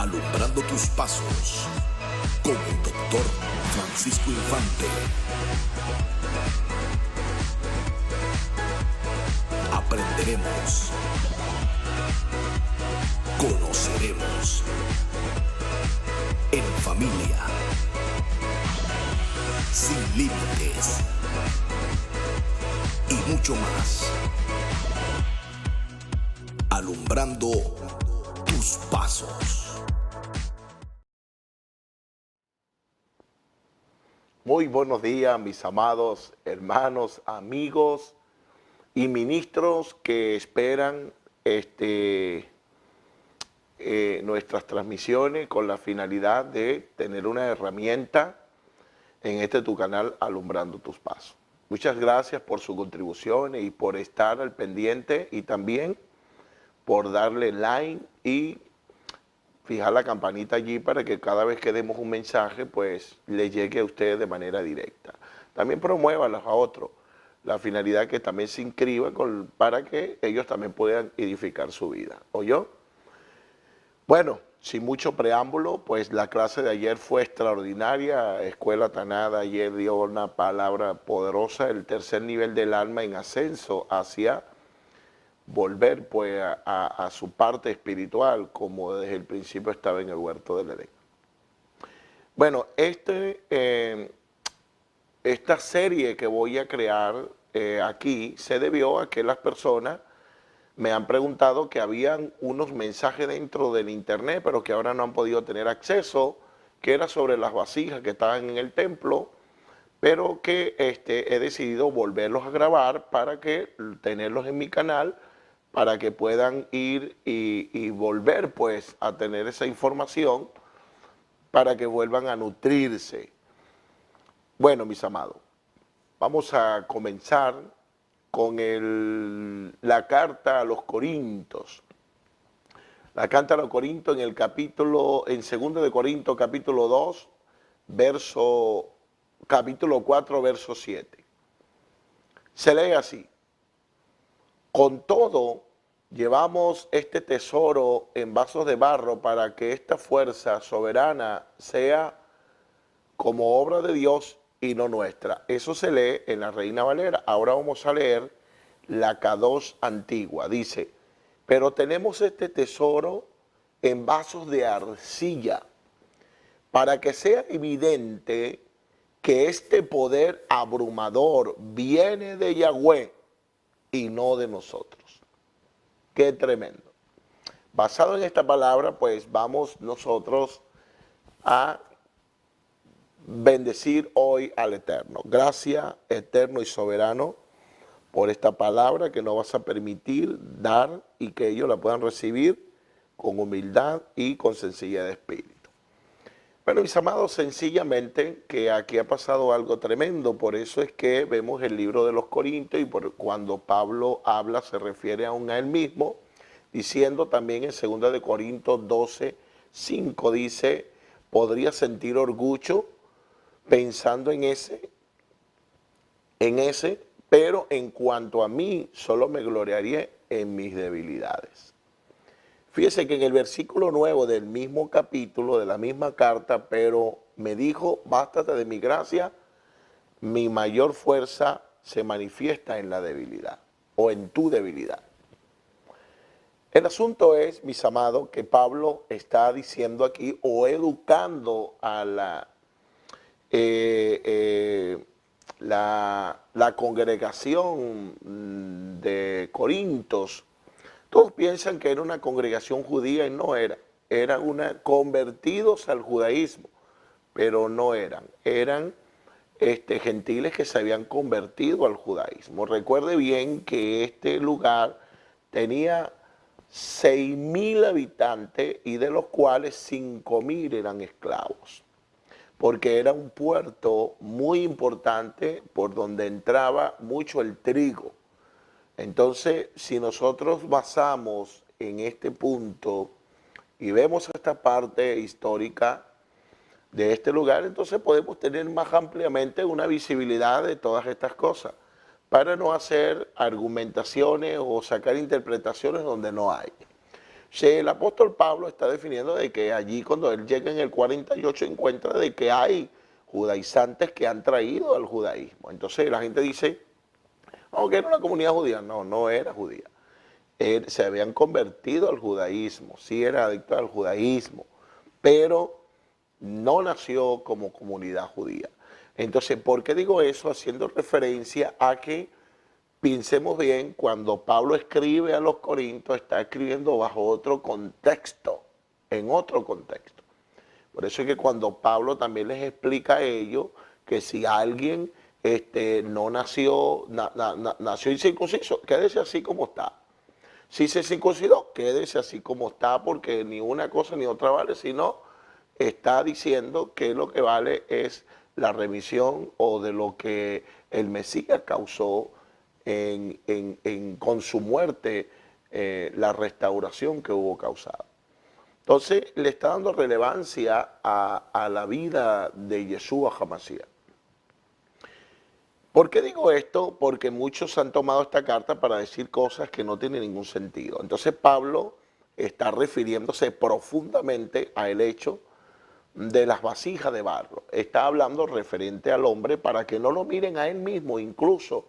alumbrando tus pasos con el doctor Francisco Infante. Aprenderemos, conoceremos, en familia, sin límites y mucho más. Alumbrando tus pasos. Muy buenos días, mis amados hermanos, amigos y ministros que esperan nuestras transmisiones con la finalidad de tener una herramienta en tu canal Alumbrando tus Pasos. Muchas gracias por su contribución y por estar al pendiente, y también por darle like y fijar la campanita allí para que cada vez que demos un mensaje, pues le llegue a ustedes de manera directa. También promuévalos a otros. La finalidad que también se inscriban para que ellos también puedan edificar su vida. ¿Oyó? Bueno, sin mucho preámbulo, pues la clase de ayer fue extraordinaria. Escuela Tanada ayer dio una palabra poderosa, el tercer nivel del alma en ascenso hacia volver pues a su parte espiritual, como desde el principio estaba en el huerto del Edén. Bueno, esta serie que voy a crear aquí se debió a que las personas me han preguntado que habían unos mensajes dentro del internet, pero que ahora no han podido tener acceso, que era sobre las vasijas que estaban en el templo, pero que he decidido volverlos a grabar para que tenerlos en mi canal, para que puedan ir y volver pues a tener esa información, para que vuelvan a nutrirse. Bueno, mis amados, vamos a comenzar con la carta a los Corintios. La carta a los Corintios en el capítulo, en 2 de Corintios capítulo 2, capítulo 4, verso 7. Se lee así: con todo, llevamos este tesoro en vasos de barro para que esta fuerza soberana sea como obra de Dios y no nuestra. Eso se lee en la Reina Valera. Ahora vamos a leer la K2 antigua. Dice: pero tenemos este tesoro en vasos de arcilla para que sea evidente que este poder abrumador viene de Yahweh y no de nosotros. Qué tremendo. Basado en esta palabra, pues vamos nosotros a bendecir hoy al Eterno. Gracias, Eterno y Soberano, por esta palabra que nos vas a permitir dar y que ellos la puedan recibir con humildad y con sencillez de espíritu. Bueno, mis amados, sencillamente que aquí ha pasado algo tremendo. Por eso es que vemos el libro de los Corintios, y cuando Pablo habla se refiere aún a él mismo, diciendo también en 2 de Corintios 12, 5, dice: podría sentir orgullo pensando en ese, pero en cuanto a mí, solo me gloriaría en mis debilidades. Fíjese que en el versículo 9 del mismo capítulo, de la misma carta, pero me dijo: bástate de mi gracia, mi mayor fuerza se manifiesta en la debilidad, o en tu debilidad. El asunto es, mis amados, que Pablo está diciendo aquí, o educando a la congregación de Corintios. Todos piensan que era una congregación judía y no era. Eran convertidos al judaísmo, pero no eran. Eran gentiles que se habían convertido al judaísmo. Recuerde bien que este lugar tenía 6.000 habitantes, y de los cuales 5.000 eran esclavos, porque era un puerto muy importante por donde entraba mucho el trigo. Entonces, si nosotros basamos en este punto y vemos esta parte histórica de este lugar, entonces podemos tener más ampliamente una visibilidad de todas estas cosas, para no hacer argumentaciones o sacar interpretaciones donde no hay. El apóstol Pablo está definiendo de que allí cuando él llega en el 48 encuentra de que hay judaizantes que han traído al judaísmo. Entonces la gente dice, no, que era una comunidad judía. No, no era judía. Se habían convertido al judaísmo, sí era adicto al judaísmo, pero no nació como comunidad judía. Entonces, ¿por qué digo eso? Haciendo referencia a que pensemos bien, cuando Pablo escribe a los Corintios, está escribiendo bajo otro contexto, en otro contexto. Por eso es que cuando Pablo también les explica a ellos que si alguien no nació, nació incircunciso, quédese así como está. Si se circuncidó, quédese así como está, porque ni una cosa ni otra vale, sino está diciendo que lo que vale es la remisión o de lo que el Mesías causó con su muerte, la restauración que hubo causado. Entonces le está dando relevancia a la vida de Yeshua HaMashiach. ¿Por qué digo esto? Porque muchos han tomado esta carta para decir cosas que no tienen ningún sentido. Entonces Pablo está refiriéndose profundamente al hecho de las vasijas de barro. Está hablando referente al hombre para que no lo miren a él mismo, incluso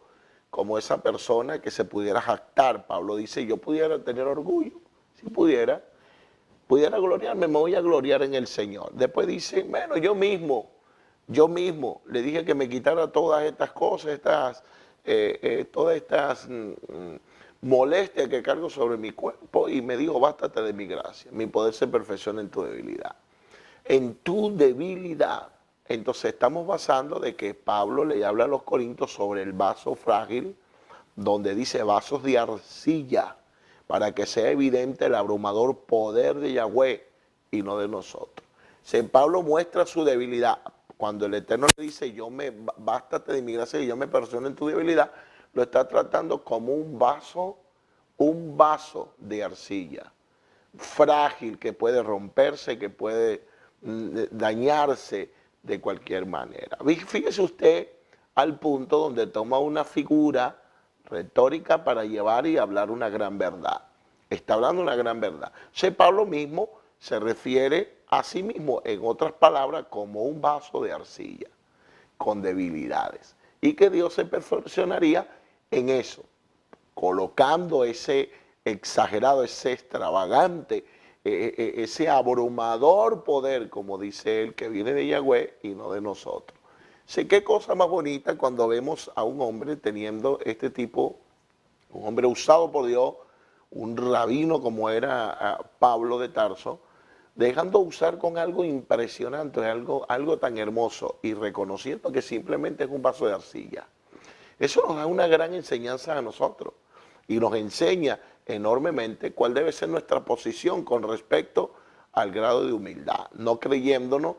como esa persona que se pudiera jactar. Pablo dice, yo pudiera tener orgullo, si pudiera gloriarme, me voy a gloriar en el Señor. Después dice, bueno, yo mismo le dije que me quitara todas estas cosas, todas estas molestias que cargo sobre mi cuerpo, y me dijo, bástate de mi gracia, mi poder se perfecciona en tu debilidad. En tu debilidad. Entonces estamos basando de que Pablo le habla a los Corintios sobre el vaso frágil, donde dice vasos de arcilla, para que sea evidente el abrumador poder de Yahweh y no de nosotros. Pablo muestra su debilidad. Cuando el Eterno le dice, bástate de mi gracia y yo me perfecciono en tu debilidad, lo está tratando como un vaso de arcilla, frágil, que puede romperse, que puede dañarse de cualquier manera. Fíjese usted al punto donde toma una figura retórica para llevar y hablar una gran verdad. Está hablando una gran verdad. Pablo mismo se refiere a sí mismo, en otras palabras, como un vaso de arcilla, con debilidades. Y que Dios se perfeccionaría en eso, colocando ese exagerado, ese extravagante, ese abrumador poder, como dice él, que viene de Yahweh y no de nosotros. Qué cosa más bonita cuando vemos a un hombre teniendo este tipo, un hombre usado por Dios, un rabino como era Pablo de Tarso, dejando usar con algo impresionante, algo tan hermoso, y reconociendo que simplemente es un vaso de arcilla. Eso nos da una gran enseñanza a nosotros y nos enseña enormemente cuál debe ser nuestra posición con respecto al grado de humildad, no creyéndonos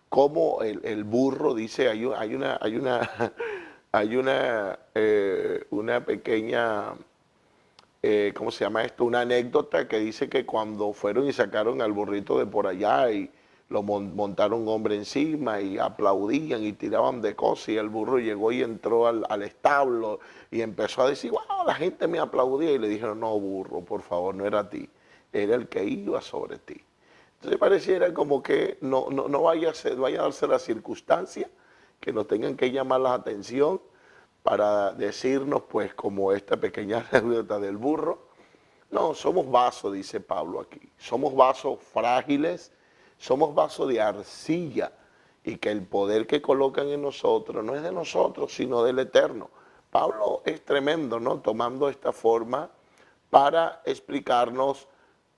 como el burro dice. Hay una pequeña, ¿cómo se llama esto? Una anécdota que dice que cuando fueron y sacaron al burrito de por allá y lo montaron un hombre encima y aplaudían y tiraban de cosas, y el burro llegó y entró al establo y empezó a decir, wow, la gente me aplaudía, y le dijeron, no, burro, por favor, no era a ti, era el que iba sobre ti. Entonces pareciera como que no vaya a darse la circunstancia que nos tengan que llamar la atención para decirnos, pues, como esta pequeña anécdota del burro. No, somos vasos, dice Pablo aquí. Somos vasos frágiles, somos vasos de arcilla, y que el poder que colocan en nosotros no es de nosotros, sino del Eterno. Pablo es tremendo, ¿no? Tomando esta forma para explicarnos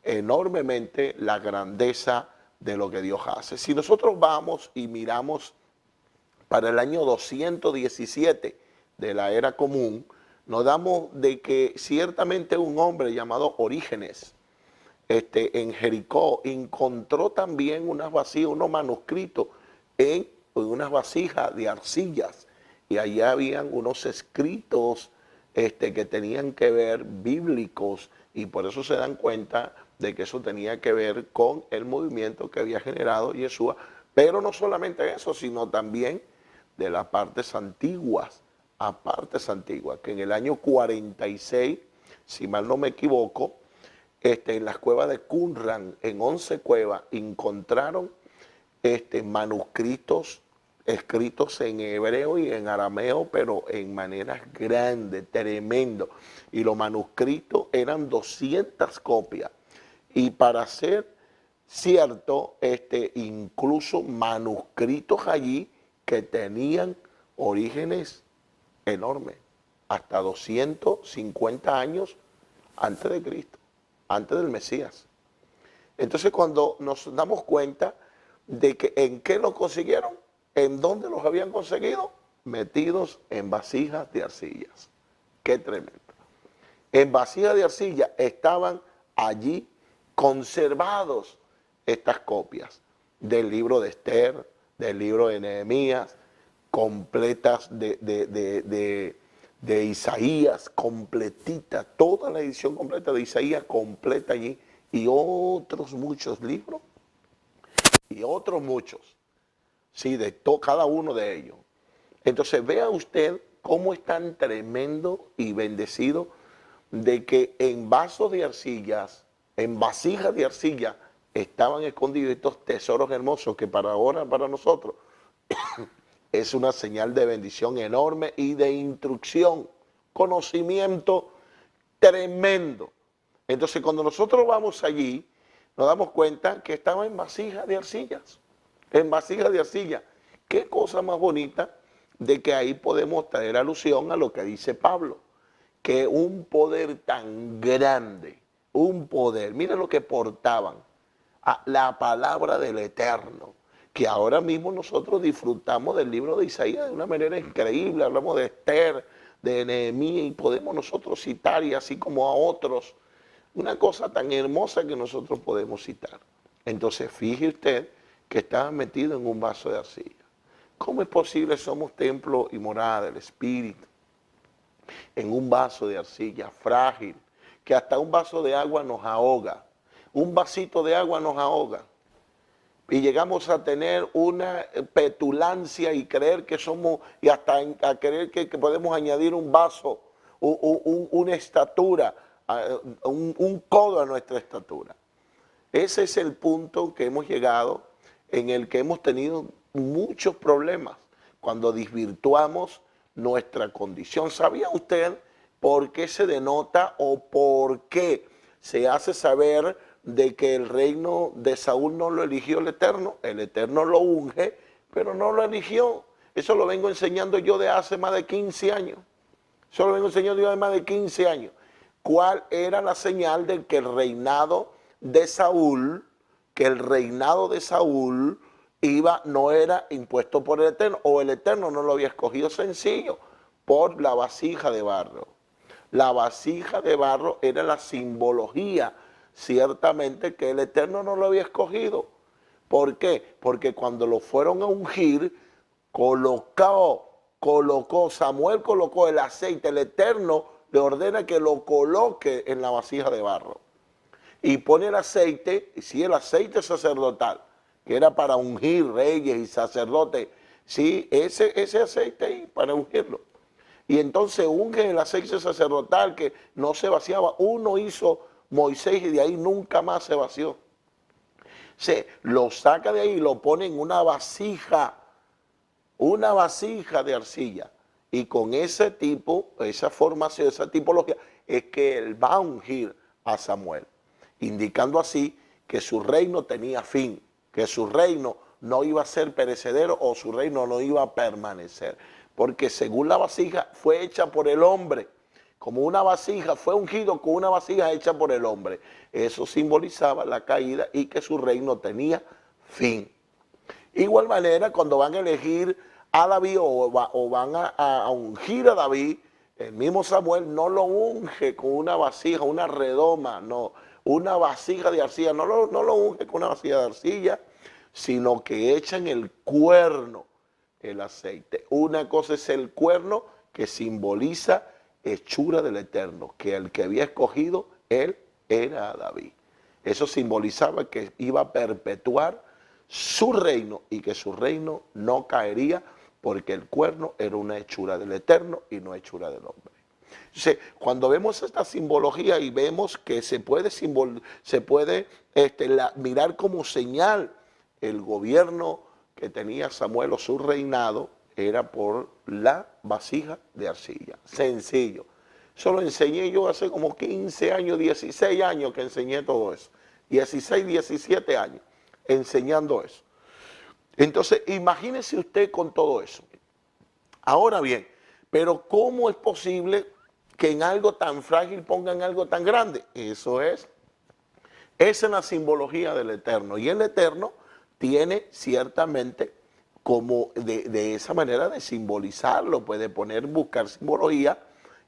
enormemente la grandeza de lo que Dios hace. Si nosotros vamos y miramos para el año 217 de la era común, nos damos de que ciertamente un hombre llamado Orígenes, en Jericó, encontró también unas vasijas, unos manuscritos en unas vasijas de arcillas, y allá habían unos escritos que tenían que ver bíblicos, y por eso se dan cuenta de que eso tenía que ver con el movimiento que había generado Yeshua, pero no solamente eso, sino también de las partes antiguas, que en el año 46, si mal no me equivoco, en las cuevas de Qumran, en 11 cuevas, encontraron manuscritos escritos en hebreo y en arameo, pero en maneras grandes, tremendo. Y los manuscritos eran 200 copias. Y para ser cierto, incluso manuscritos allí que tenían orígenes enormes, hasta 250 años antes de Cristo, antes del Mesías. Entonces, cuando nos damos cuenta de que en qué lo consiguieron, en dónde los habían conseguido, metidos en vasijas de arcillas. Qué tremendo. En vasijas de arcilla estaban allí conservados estas copias del libro de Esther, del libro de Nehemías, completas de Isaías, completita, toda la edición completa de Isaías completa allí, y otros muchos libros, y otros muchos, sí, cada uno de ellos. Entonces vea usted cómo es tan tremendo y bendecido de que en vasos de arcillas, en vasijas de arcilla, estaban escondidos estos tesoros hermosos que para ahora, para nosotros, es una señal de bendición enorme y de instrucción, conocimiento tremendo. Entonces, cuando nosotros vamos allí, nos damos cuenta que estaban en vasijas de arcillas, en vasijas de arcilla. Qué cosa más bonita de que ahí podemos traer alusión a lo que dice Pablo, que un poder tan grande, un poder, mira lo que portaban, la palabra del Eterno, que ahora mismo nosotros disfrutamos del libro de Isaías de una manera increíble. Hablamos de Esther, de Nehemías, y podemos nosotros citar, y así como a otros, una cosa tan hermosa que nosotros podemos citar. Entonces, fíjese usted que estaba metido en un vaso de arcilla. ¿Cómo es posible? Somos templo y morada del Espíritu, en un vaso de arcilla frágil, que hasta un vaso de agua nos ahoga. Un vasito de agua nos ahoga. Y llegamos a tener una petulancia y creer que somos, y hasta a creer que podemos añadir un vaso, una estatura, un codo a nuestra estatura. Ese es el punto que hemos llegado, en el que hemos tenido muchos problemas cuando desvirtuamos nuestra condición. ¿Sabía usted por qué se denota o por qué se hace saber de que el reino de Saúl no lo eligió el Eterno? El Eterno lo unge, pero no lo eligió. Eso lo vengo enseñando yo de hace más de 15 años. Eso lo vengo enseñando yo de más de 15 años. ¿Cuál era la señal de que el reinado de Saúl, no era impuesto por el Eterno, o el Eterno no lo había escogido? Sencillo, por la vasija de barro. La vasija de barro era la simbología, ciertamente, que el Eterno no lo había escogido. ¿Por qué? Porque cuando lo fueron a ungir, Samuel colocó el aceite, el Eterno le ordena que lo coloque en la vasija de barro. Y pone el aceite, sí, el aceite sacerdotal, que era para ungir reyes y sacerdotes, sí, ese aceite ahí para ungirlo. Y entonces unge el aceite sacerdotal que no se vaciaba. Uno hizo Moisés y de ahí nunca más se vació. Se lo saca de ahí y lo pone en una vasija de arcilla. Y con ese tipo, esa formación, esa tipología, es que él va a ungir a Samuel, indicando así que su reino tenía fin, que su reino no iba a ser perecedero, o su reino no iba a permanecer. Porque según la vasija fue hecha por el hombre, como una vasija, fue ungido con una vasija hecha por el hombre. Eso simbolizaba la caída y que su reino tenía fin. Igual manera, cuando van a elegir a David o van a ungir a David, el mismo Samuel no lo unge con una vasija, una redoma, no, una vasija de arcilla, no lo unge con una vasija de arcilla, sino que echa en el cuerno el aceite. Una cosa es el cuerno, que simboliza hechura del Eterno, que el que había escogido él era David. Eso simbolizaba que iba a perpetuar su reino y que su reino no caería, porque el cuerno era una hechura del Eterno y no hechura del hombre. Entonces, cuando vemos esta simbología y vemos que se puede, mirar como señal el gobierno que tenía Samuel o su reinado, era por la vasija de arcilla. Sencillo. Eso lo enseñé yo hace como 15 años, 16 años que enseñé todo eso. 16, 17 años enseñando eso. Entonces, imagínese usted con todo eso. Ahora bien, pero ¿cómo es posible que en algo tan frágil pongan algo tan grande? Esa es la simbología del Eterno. Y el Eterno tiene ciertamente como de esa manera de simbolizarlo, puede buscar simbología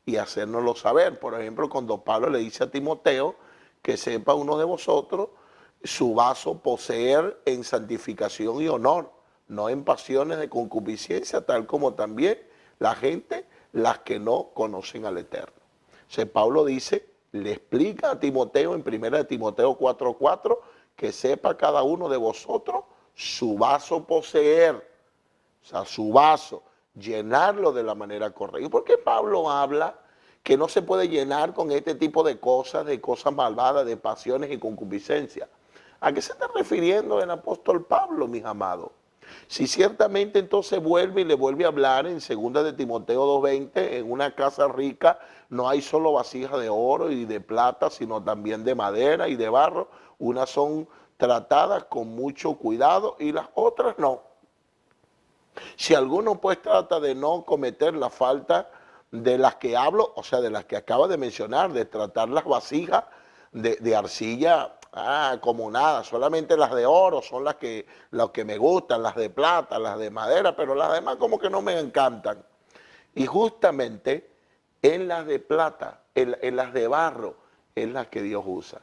y hacérnoslo saber. Por ejemplo, cuando Pablo le dice a Timoteo que sepa uno de vosotros su vaso poseer en santificación y honor, no en pasiones de concupiscencia, tal como también la gente, las que no conocen al Eterno. O sea, Pablo dice, le explica a Timoteo en 1 Timoteo 4:4, que sepa cada uno de vosotros su vaso poseer, o sea, su vaso, llenarlo de la manera correcta. ¿Y por qué Pablo habla que no se puede llenar con este tipo de cosas malvadas, de pasiones y concupiscencia? ¿A qué se está refiriendo el apóstol Pablo, mis amados? Si ciertamente entonces vuelve y le vuelve a hablar en 2 de Timoteo 2:20, en una casa rica no hay solo vasijas de oro y de plata, sino también de madera y de barro. Unas son tratadas con mucho cuidado y las otras no. Si alguno pues trata de no cometer la falta de las que hablo, o sea, de las que acaba de mencionar, de tratar las vasijas de arcilla como nada, solamente las de oro son las que me gustan, las de plata, las de madera, pero las demás como que no me encantan. Y justamente en las de plata, en las de barro, es las que Dios usa,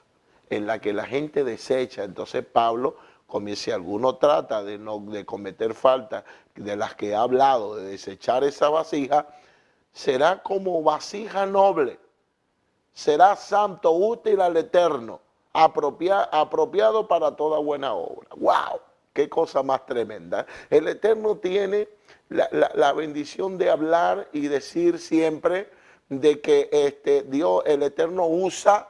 en la que la gente desecha. Entonces Pablo, como si alguno trata de cometer falta de las que ha hablado, de desechar esa vasija, será como vasija noble, será santo, útil al Eterno, apropiado para toda buena obra. ¡Wow! ¡Qué cosa más tremenda! El Eterno tiene la bendición de hablar y decir siempre de que Dios, el Eterno, usa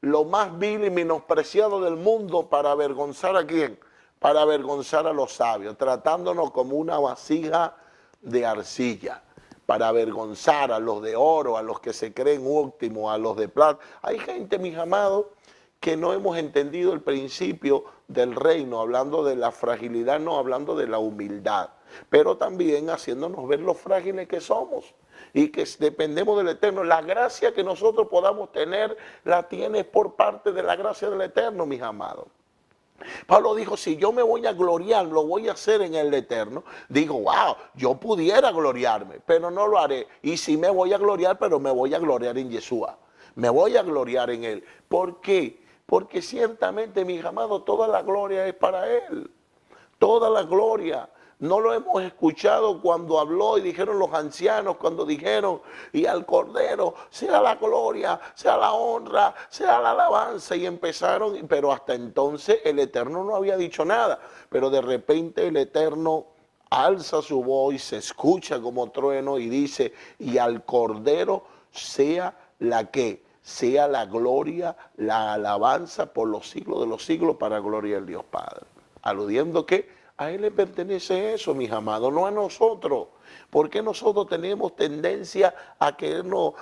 lo más vil y menospreciado del mundo para avergonzar ¿a quién? Para avergonzar a los sabios, tratándonos como una vasija de arcilla, para avergonzar a los de oro, a los que se creen últimos, a los de plata. Hay gente, mis amados, que no hemos entendido el principio del reino, hablando de la fragilidad, no hablando de la humildad, pero también haciéndonos ver lo frágiles que somos y que dependemos del Eterno. La gracia que nosotros podamos tener, la tiene por parte de la gracia del Eterno, mis amados. Pablo dijo, si yo me voy a gloriar, lo voy a hacer en el Eterno. Digo, wow, yo pudiera gloriarme, pero no lo haré. Y si me voy a gloriar, pero me voy a gloriar en Yeshua. Me voy a gloriar en Él. ¿Por qué? Porque ciertamente, mis amados, toda la gloria es para Él. Toda la gloria. No lo hemos escuchado cuando habló y dijeron los ancianos, cuando dijeron, y al Cordero sea la gloria, sea la honra, sea la alabanza. Y empezaron, pero hasta entonces el Eterno no había dicho nada. Pero de repente el Eterno alza su voz y se escucha como trueno y dice, y al Cordero sea la que, sea la gloria, la alabanza por los siglos de los siglos para gloria del Dios Padre. Aludiendo que a Él le pertenece eso, mis amados, no a nosotros. Porque nosotros tenemos tendencia a querernos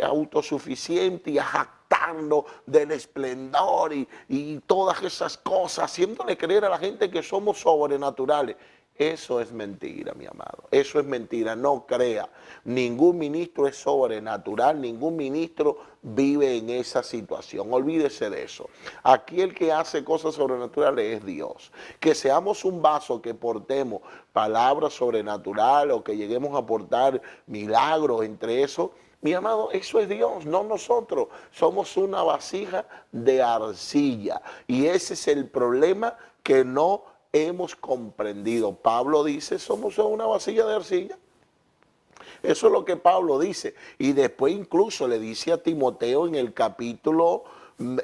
autosuficientes y a jactarnos del esplendor y todas esas cosas, haciéndole creer a la gente que somos sobrenaturales. Eso es mentira, mi amado. Eso es mentira, no crea. Ningún ministro es sobrenatural, ningún ministro vive en esa situación. Olvídese de eso. Aquí el que hace cosas sobrenaturales es Dios. Que seamos un vaso que portemos palabras sobrenaturales o que lleguemos a aportar milagros entre eso. Mi amado, eso es Dios, no nosotros. Somos una vasija de arcilla. Y ese es el problema que no hemos comprendido. Pablo dice, somos una vasija de arcilla. Eso es lo que Pablo dice. Y después incluso le dice a Timoteo en el capítulo 2,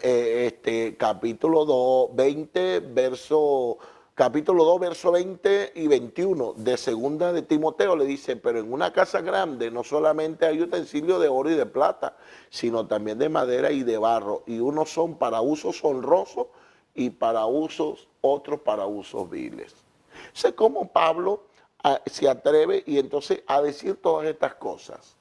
20, verso capítulo 2, verso 20 y 21 de segunda de Timoteo, le dice, pero en una casa grande no solamente hay utensilios de oro y de plata, sino también de madera y de barro, y unos son para usos honrosos y para usos, otros para usos viles. Sé cómo Pablo se atreve y entonces a decir todas estas cosas.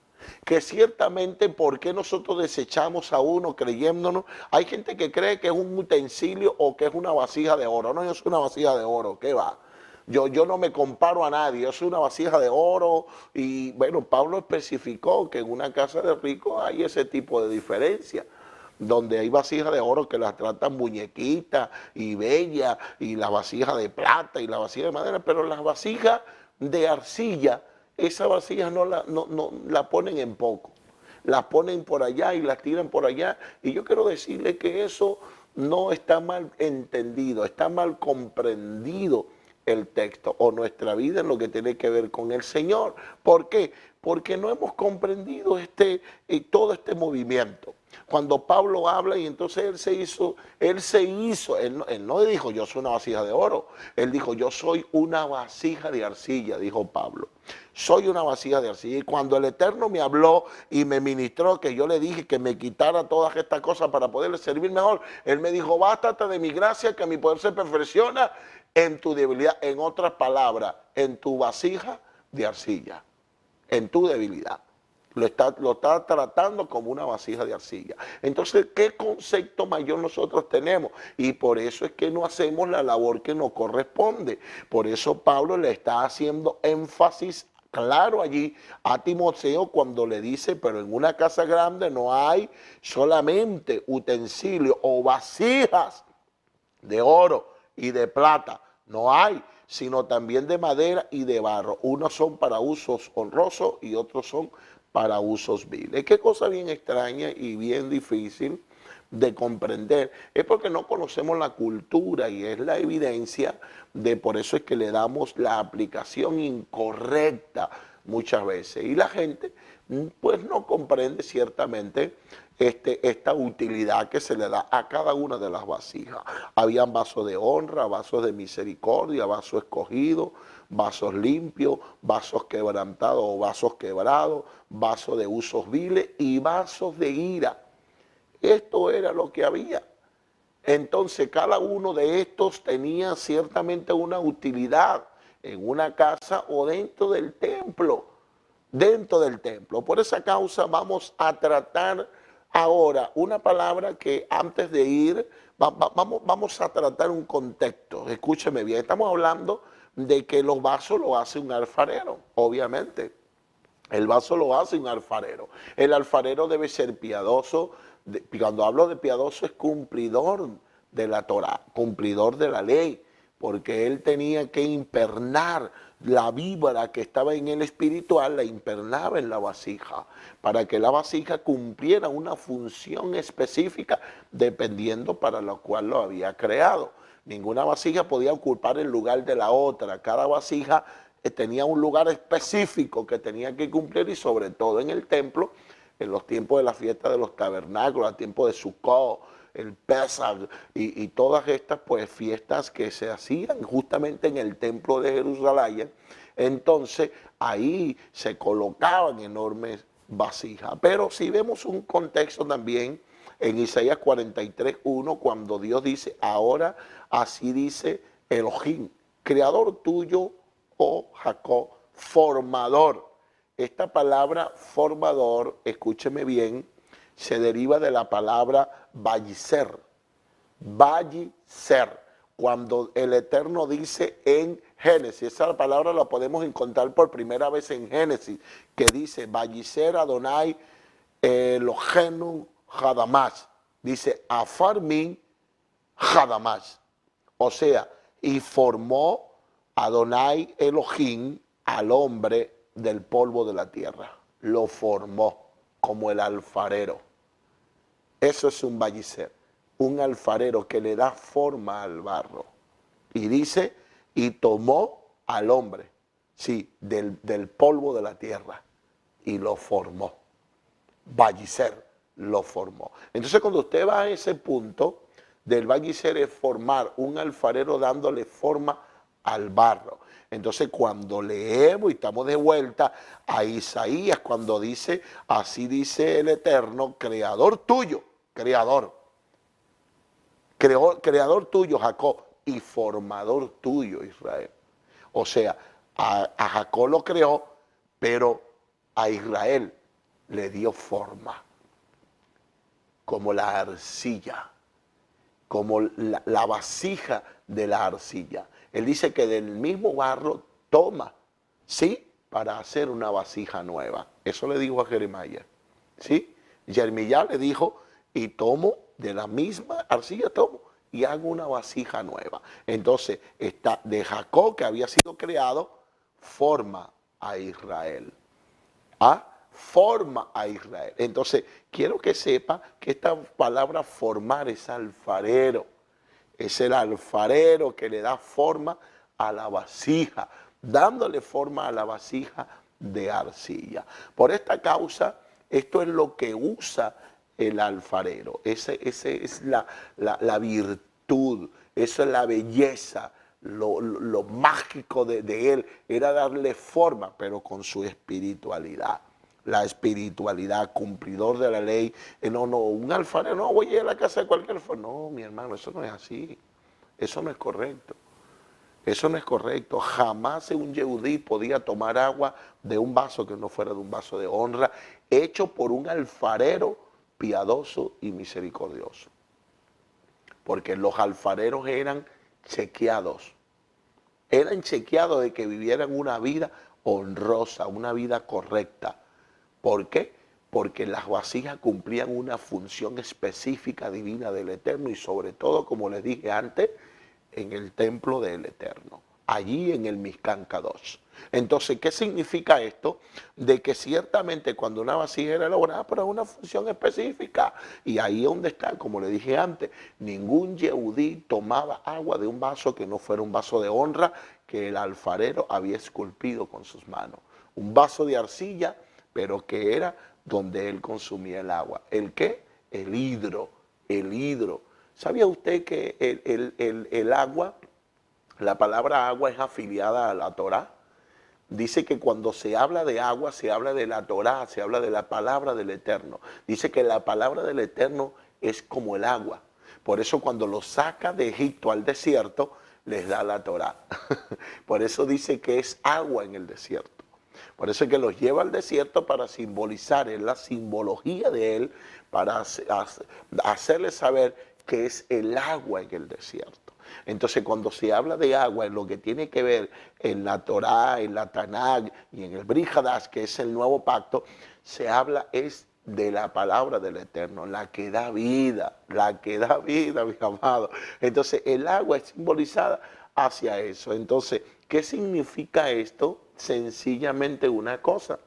Que ciertamente, ¿por qué nosotros desechamos a uno creyéndonos? Hay gente que cree que es un utensilio o que es una vasija de oro. No, yo soy una vasija de oro, ¿qué va? Yo no me comparo a nadie, yo soy una vasija de oro. Y bueno, Pablo especificó que en una casa de ricos hay ese tipo de diferencia, donde hay vasijas de oro que las tratan muñequitas y bellas, y las vasijas de plata y las vasijas de madera, pero las vasijas de arcilla, esas vasijas no la ponen en poco, las ponen por allá y las tiran por allá. Y yo quiero decirle que eso no está mal entendido, está mal comprendido el texto o nuestra vida en lo que tiene que ver con el Señor. ¿Por qué? Porque no hemos comprendido todo este movimiento. Cuando Pablo habla y entonces él no dijo yo soy una vasija de oro, él dijo yo soy una vasija de arcilla, dijo Pablo. Soy una vasija de arcilla. Y cuando el Eterno me habló y me ministró, que yo le dije que me quitara todas estas cosas para poderle servir mejor, él me dijo, bástate de mi gracia, que mi poder se perfecciona en tu debilidad. En otras palabras, en tu vasija de arcilla, en tu debilidad. Lo está tratando como una vasija de arcilla. Entonces, ¿qué concepto mayor nosotros tenemos? Y por eso es que no hacemos la labor que nos corresponde. Por eso Pablo le está haciendo énfasis claro allí a Timoteo cuando le dice, pero en una casa grande no hay solamente utensilios o vasijas de oro y de plata, no hay, sino también de madera y de barro. Unos son para usos honrosos y otros son para usos viles. Qué cosa bien extraña y bien difícil de comprender. Es porque no conocemos la cultura y es la evidencia de por eso es que le damos la aplicación incorrecta muchas veces. Y la gente pues no comprende ciertamente esta utilidad que se le da a cada una de las vasijas. Habían vasos de honra, vasos de misericordia, vasos escogidos, vasos limpios, vasos quebrantados o vasos quebrados, vasos de usos viles y vasos de ira. Esto era lo que había. Entonces cada uno de estos tenía ciertamente una utilidad en una casa o dentro del templo. Dentro del templo. Por esa causa vamos a tratar ahora una palabra que antes de ir, vamos a tratar un contexto. Escúcheme bien, estamos hablando de que los vasos lo hace un alfarero, obviamente. El vaso lo hace un alfarero. El alfarero debe ser piadoso. Cuando hablo de piadoso es cumplidor de la Torah, cumplidor de la ley, porque él tenía que impernar la víbora que estaba en el espiritual, la impernaba en la vasija, para que la vasija cumpliera una función específica dependiendo para la cual lo había creado. Ninguna vasija podía ocupar el lugar de la otra, cada vasija tenía un lugar específico que tenía que cumplir y sobre todo en el templo, en los tiempos de la fiesta de los tabernáculos, el tiempo de Sukkot, el Pesach y todas estas pues fiestas que se hacían justamente en el templo de Jerusalén. Entonces ahí se colocaban enormes vasijas. Pero si vemos un contexto también en Isaías 43:1, cuando Dios dice, ahora así dice Elohim, creador tuyo, oh Jacob, formador. Esta palabra formador, escúcheme bien, se deriva de la palabra vallicer. Vallicer. Cuando el Eterno dice en Génesis, esa palabra la podemos encontrar por primera vez en Génesis, que dice vallicer Adonai Elohenu Hadamash. Dice Afarmin Hadamash. O sea, y formó Adonai Elohim al hombre del polvo de la tierra. Lo formó como el alfarero. Eso es un vallicer, un alfarero que le da forma al barro. Y dice, y tomó al hombre, sí, del polvo de la tierra y lo formó. Vallicer lo formó. Entonces cuando usted va a ese punto, del Vallicer es formar, un alfarero dándole forma al barro. Entonces cuando leemos y estamos de vuelta a Isaías, cuando dice, así dice el Eterno, creador tuyo, creador tuyo Jacob y formador tuyo Israel. O sea, a Jacob lo creó, pero a Israel le dio forma, como la arcilla, como la vasija de la arcilla. Él dice que del mismo barro toma, ¿sí? Para hacer una vasija nueva. Eso le dijo a Jeremías, ¿sí? Jeremías le dijo, y tomo de la misma arcilla, tomo y hago una vasija nueva. Entonces, está de Jacob, que había sido creado, forma a Israel. Forma a Israel. Entonces, quiero que sepa que esta palabra formar es alfarero. Es el alfarero que le da forma a la vasija, dándole forma a la vasija de arcilla. Por esta causa, esto es lo que usa el alfarero. Ese es la virtud, eso es la belleza. Lo mágico de él era darle forma, pero con su espiritualidad. La espiritualidad, cumplidor de la ley. No, un alfarero, no voy a ir a la casa de cualquier alfarero. No, mi hermano, eso no es así. Eso no es correcto. Eso no es correcto. Jamás un yehudí podía tomar agua de un vaso que no fuera de un vaso de honra, hecho por un alfarero piadoso y misericordioso. Porque los alfareros eran chequeados. Eran chequeados de que vivieran una vida honrosa, una vida correcta. ¿Por qué? Porque las vasijas cumplían una función específica divina del Eterno y sobre todo, como les dije antes, en el templo del Eterno, allí en el Mishkan Kadosh. Entonces, ¿qué significa esto? De que ciertamente cuando una vasija era elaborada para una función específica, y ahí es donde está, como le dije antes, ningún yehudí tomaba agua de un vaso que no fuera un vaso de honra que el alfarero había esculpido con sus manos. Un vaso de arcilla, pero que era donde él consumía el agua. ¿El qué? El hidro. ¿Sabía usted que el agua, la palabra agua es afiliada a la Torá? Dice que cuando se habla de agua, se habla de la Torá, se habla de la palabra del Eterno. Dice que la palabra del Eterno es como el agua. Por eso cuando lo saca de Egipto al desierto, les da la Torá. Por eso dice que es agua en el desierto. Por eso es que los lleva al desierto para simbolizar, es la simbología de él, para hacerles saber que es el agua en el desierto. Entonces, cuando se habla de agua, en lo que tiene que ver en la Torá, en la Tanakh y en el Brit Hadash, que es el nuevo pacto, se habla es de la palabra del Eterno, la que da vida, mi amado. Entonces, el agua es simbolizada hacia eso. Entonces, ¿qué significa esto? Sencillamente una cosa.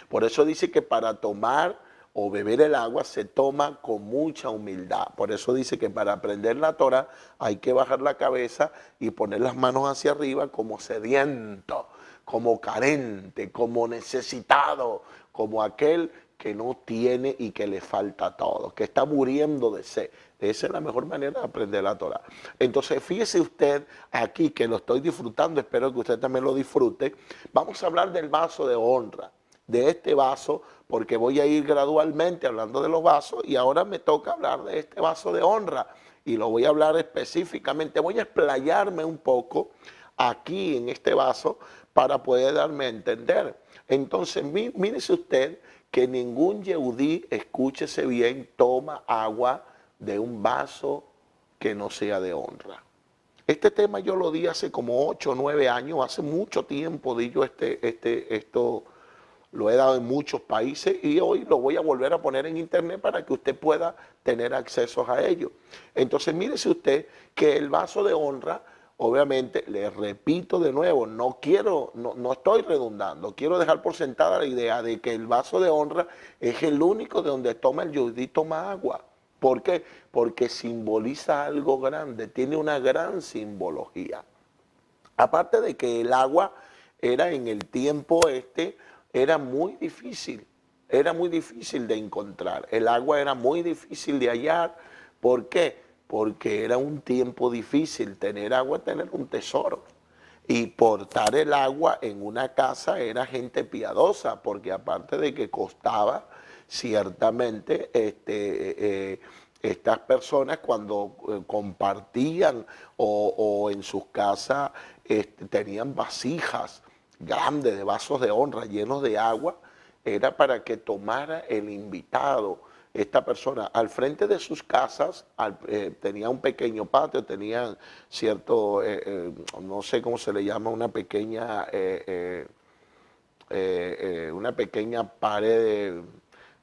Por eso dice que para tomar o beber el agua se toma con mucha humildad. Por eso dice que para aprender la Torah hay que bajar la cabeza y poner las manos hacia arriba como sediento, como carente, como necesitado, como aquel que no tiene y que le falta todo, que está muriendo de sed. Esa es la mejor manera de aprender la Torah. Entonces, fíjese usted aquí que lo estoy disfrutando, espero que usted también lo disfrute. Vamos a hablar del vaso de honra, de este vaso, porque voy a ir gradualmente hablando de los vasos y ahora me toca hablar de este vaso de honra y lo voy a hablar específicamente. Voy a explayarme un poco aquí en este vaso para poder darme a entender. Entonces, mírese usted que ningún yehudí, escúchese bien, toma agua de un vaso que no sea de honra. Este tema yo lo di hace como 8 o 9 años, hace mucho tiempo di yo esto lo he dado en muchos países y hoy lo voy a volver a poner en internet para que usted pueda tener acceso a ello. Entonces mírese usted que el vaso de honra, obviamente, le repito de nuevo, no estoy redundando, quiero dejar por sentada la idea de que el vaso de honra es el único de donde toma el yehudí, toma agua. ¿Por qué? Porque simboliza algo grande, tiene una gran simbología. Aparte de que el agua era en el tiempo era muy difícil de encontrar. El agua era muy difícil de hallar. ¿Por qué? porque era un tiempo difícil. Tener agua, tener un tesoro. Y portar el agua en una casa era gente piadosa, porque aparte de que costaba, ciertamente estas personas cuando compartían o en sus casas tenían vasijas grandes de vasos de honra llenos de agua, era para que tomara el invitado. Esta persona al frente de sus casas tenía un pequeño patio, tenían cierto, no sé cómo se le llama, una pequeña pared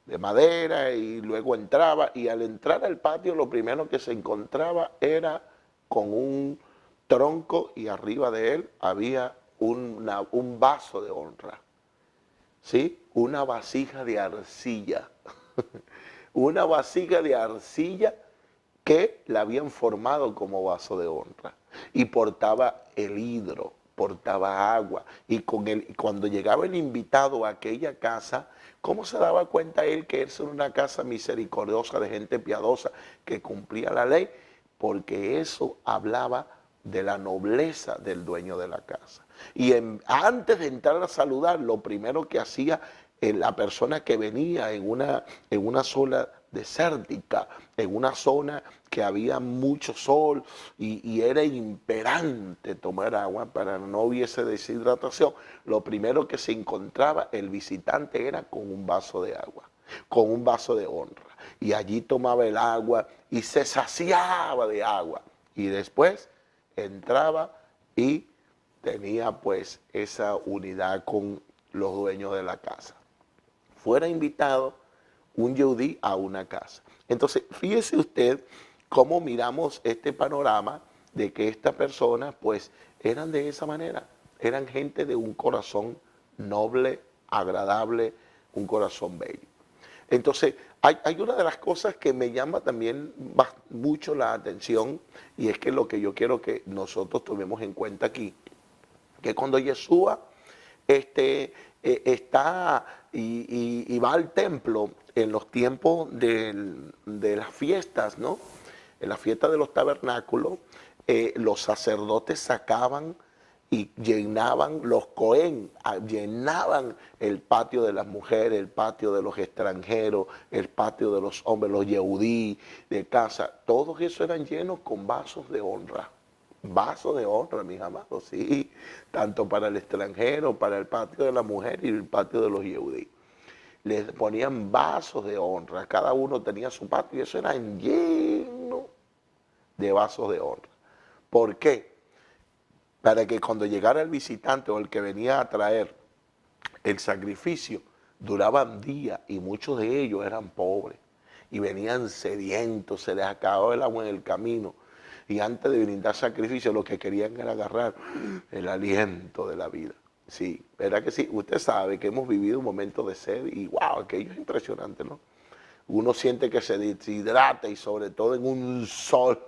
de madera, y luego entraba, y al entrar al patio lo primero que se encontraba era con un tronco, y arriba de él había un vaso de honra, ¿sí? Una vasija de arcilla. Una vasija de arcilla que la habían formado como vaso de honra. Y portaba el hidro, portaba agua. Y cuando llegaba el invitado a aquella casa, ¿cómo se daba cuenta él que era una casa misericordiosa, de gente piadosa, que cumplía la ley? Porque eso hablaba de la nobleza del dueño de la casa. Y antes de entrar a saludar, lo primero que hacía la persona que venía en una zona desértica, en una zona que había mucho sol y era imperante tomar agua para que no hubiese deshidratación, lo primero que se encontraba el visitante era con un vaso de agua, con un vaso de honra. Y allí tomaba el agua y se saciaba de agua. Y después entraba y tenía pues esa unidad con los dueños de la casa. Fuera invitado un yehudí a una casa. Entonces, fíjese usted cómo miramos este panorama de que estas personas pues eran de esa manera, eran gente de un corazón noble, agradable, un corazón bello. Entonces, hay una de las cosas que me llama también mucho la atención, y es que lo que yo quiero que nosotros tomemos en cuenta aquí, que cuando Yeshua está y va al templo en los tiempos de las fiestas, ¿no? En la fiesta de los tabernáculos, los sacerdotes sacaban y llenaban los Cohen, llenaban el patio de las mujeres, el patio de los extranjeros, el patio de los hombres, los yehudí de casa. Todos esos eran llenos con vasos de honra. Vasos de honra, mis amados, sí. Tanto para el extranjero, para el patio de la mujer y el patio de los yehudí. Les ponían vasos de honra. Cada uno tenía su patio y eso era lleno de vasos de honra. ¿Por qué? Para que cuando llegara el visitante o el que venía a traer el sacrificio, duraban días y muchos de ellos eran pobres y venían sedientos, se les acababa el agua en el camino, y antes de brindar sacrificio lo que querían era agarrar el aliento de la vida. Sí, ¿verdad que sí? Usted sabe que hemos vivido un momento de sed y wow, aquello es impresionante, ¿no? Uno siente que se deshidrata, y sobre todo en un sol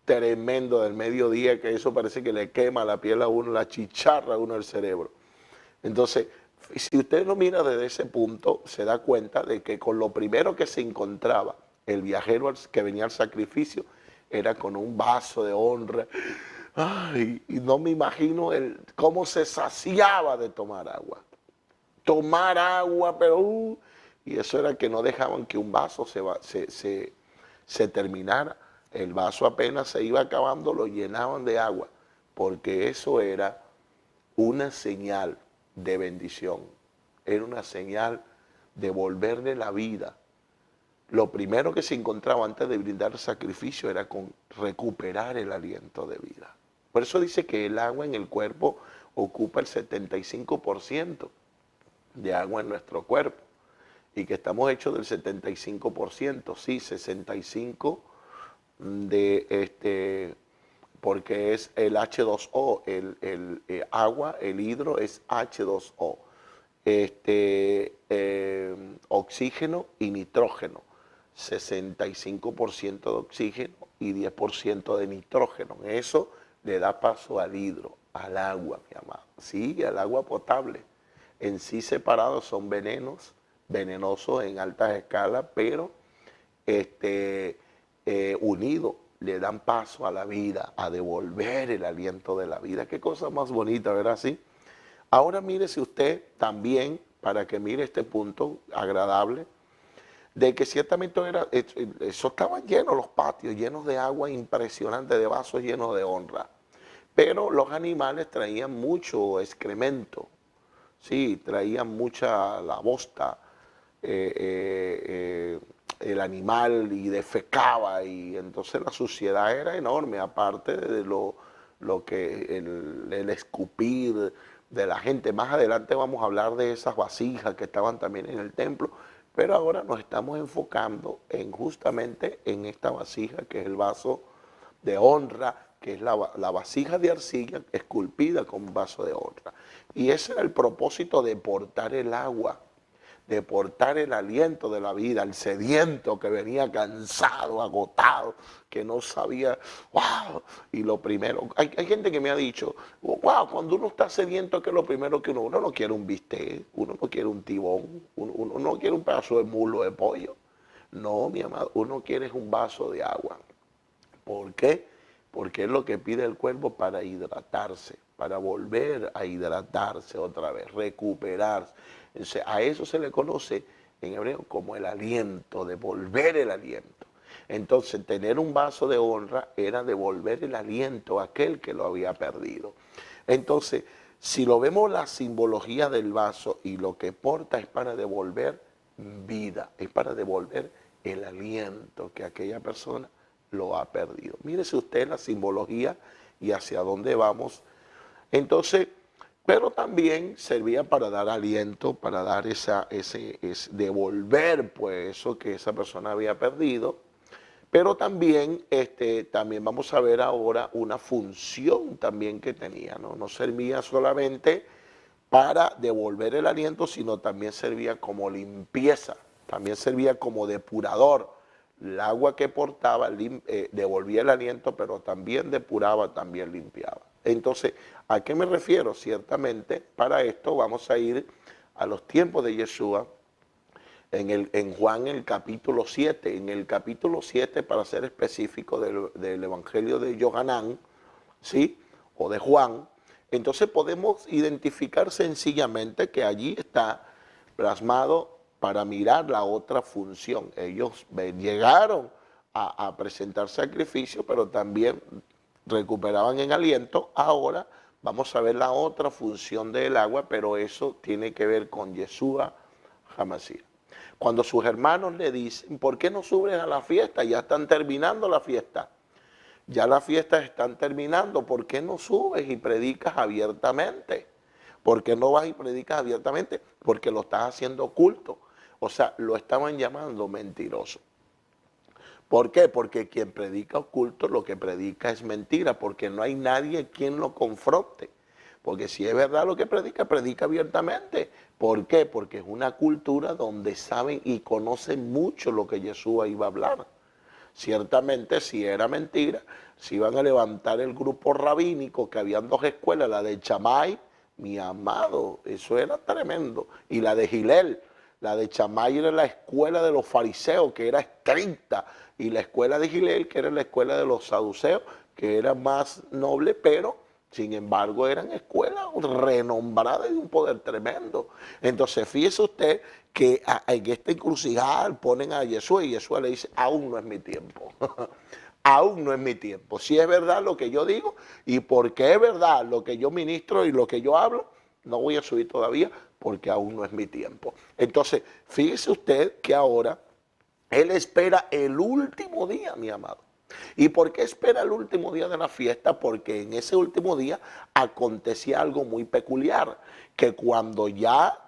tremendo del mediodía, que eso parece que le quema la piel a uno, la chicharra a uno el cerebro. Entonces, si usted lo mira desde ese punto, se da cuenta de que con lo primero que se encontraba el viajero que venía al sacrificio era con un vaso de honra. Ay, y no me imagino cómo se saciaba de tomar agua. Tomar agua, pero... y eso era que no dejaban que un vaso se terminara. El vaso apenas se iba acabando, lo llenaban de agua, porque eso era una señal de bendición, era una señal de volverle la vida. Lo primero que se encontraba antes de brindar el sacrificio era con recuperar el aliento de vida. Por eso dice que el agua en el cuerpo ocupa el 75% de agua en nuestro cuerpo, y que estamos hechos del 75%, sí, 65% porque es el H2O, el agua, el hidro es H2O, oxígeno y nitrógeno, 65% de oxígeno y 10% de nitrógeno. Eso le da paso al hidro, al agua, mi amado, sí, al agua potable. En sí separados son venenosos en altas escalas, pero unido le dan paso a la vida, a devolver el aliento de la vida. Qué cosa más bonita, ¿verdad? Sí. Ahora mírese usted también, para que mire este punto agradable, de que ciertamente eso estaban llenos los patios, llenos de agua impresionante, de vasos llenos de honra. Pero los animales traían mucho excremento, sí, traían mucha la bosta, el animal y defecaba, y entonces la suciedad era enorme, aparte de lo que el escupir de la gente. Más adelante vamos a hablar de esas vasijas que estaban también en el templo, pero ahora nos estamos enfocando justamente en esta vasija que es el vaso de honra, que es la vasija de arcilla esculpida con vaso de honra. Y ese era el propósito de portar el agua, de portar el aliento de la vida, el sediento que venía cansado, agotado, que no sabía, wow, y lo primero, hay gente que me ha dicho, wow, cuando uno está sediento, ¿qué es lo primero que uno no quiere? Un bistec, uno no quiere un tibón, uno no quiere un pedazo de muslo de pollo. No, mi amado, uno quiere un vaso de agua. ¿Por qué? Porque es lo que pide el cuerpo para hidratarse, para volver a hidratarse otra vez, recuperarse. Entonces, a eso se le conoce en hebreo como el aliento, devolver el aliento. Entonces, tener un vaso de honra era devolver el aliento a aquel que lo había perdido. Entonces, si lo vemos la simbología del vaso y lo que porta es para devolver vida, es para devolver el aliento que aquella persona lo ha perdido. Mírese usted la simbología y hacia dónde vamos. Entonces, pero también servía para dar aliento, para dar devolver pues eso que esa persona había perdido. Pero también, también vamos a ver ahora una función también que tenía, ¿no? No servía solamente para devolver el aliento, sino también servía como limpieza, también servía como depurador. El agua que portaba devolvía el aliento, pero también depuraba, también limpiaba. Entonces, ¿a qué me refiero? Ciertamente, para esto vamos a ir a los tiempos de Yeshua, en Juan, el capítulo 7. En el capítulo 7, para ser específico, del Evangelio de Yohanan, ¿sí? O de Juan. Entonces podemos identificar sencillamente que allí está plasmado para mirar la otra función. Ellos llegaron a presentar sacrificio, pero también recuperaban en aliento. Ahora vamos a ver la otra función del agua, pero eso tiene que ver con Yeshua HaMashiach. Cuando sus hermanos le dicen, ¿por qué no suben a la fiesta? Ya están terminando la fiesta. Ya las fiestas están terminando. ¿Por qué no subes y predicas abiertamente? ¿Por qué no vas y predicas abiertamente? Porque lo estás haciendo oculto. O sea, lo estaban llamando mentiroso. ¿Por qué? Porque quien predica oculto lo que predica es mentira, porque no hay nadie quien lo confronte. Porque si es verdad lo que predica, predica abiertamente. ¿Por qué? Porque es una cultura donde saben y conocen mucho lo que Yeshua iba a hablar. Ciertamente, si era mentira, si iban a levantar el grupo rabínico, que habían dos escuelas, la de Chamay, mi amado, eso era tremendo, y la de Gilel. La de Chamay era la escuela de los fariseos, que era estricta, y la escuela de Gilel, que era la escuela de los saduceos, que era más noble, pero sin embargo eran escuelas renombradas y de un poder tremendo. Entonces fíjese usted que en esta encrucijada ponen a Yeshua, y Yeshua le dice, aún no es mi tiempo. Aún no es mi tiempo. Si es verdad lo que yo digo, y porque es verdad lo que yo ministro y lo que yo hablo, no voy a subir todavía porque aún no es mi tiempo. Entonces, fíjese usted que ahora él espera el último día, mi amado. ¿Y por qué espera el último día de la fiesta? Porque en ese último día acontecía algo muy peculiar, que cuando ya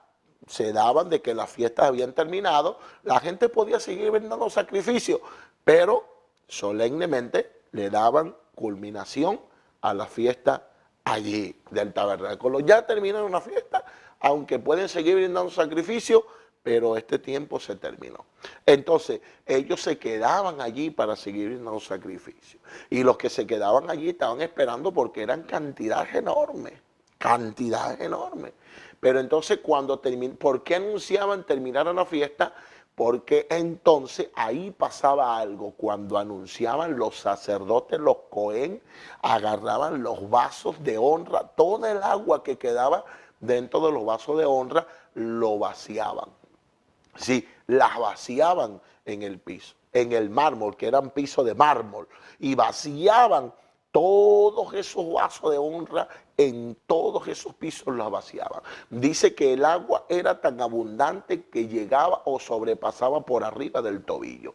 se daban de que las fiestas habían terminado, la gente podía seguir brindando sacrificios, pero solemnemente le daban culminación a la fiesta allí del tabernáculo. Ya terminaron la fiesta, aunque pueden seguir brindando sacrificios, pero este tiempo se terminó. Entonces, ellos se quedaban allí para seguir brindando sacrificios. Y los que se quedaban allí estaban esperando porque eran cantidades enormes, cantidades enormes. Pero entonces, ¿por qué anunciaban terminar la fiesta? porque entonces ahí pasaba algo. Cuando anunciaban los sacerdotes, los Cohen, agarraban los vasos de honra, toda el agua que quedaba dentro de los vasos de honra, lo vaciaban. Sí, las vaciaban en el piso, en el mármol, que eran pisos de mármol, y vaciaban todos esos vasos de honra, en todos esos pisos los vaciaban. Dice que el agua era tan abundante que llegaba o sobrepasaba por arriba del tobillo.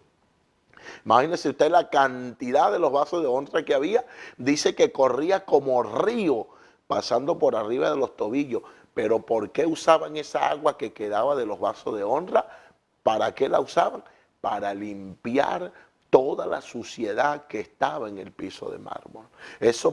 Imagínese usted la cantidad de los vasos de honra que había. Dice que corría como río, pasando por arriba de los tobillos. Pero ¿por qué usaban esa agua que quedaba de los vasos de honra? ¿Para qué la usaban? Para limpiar toda la suciedad que estaba en el piso de mármol.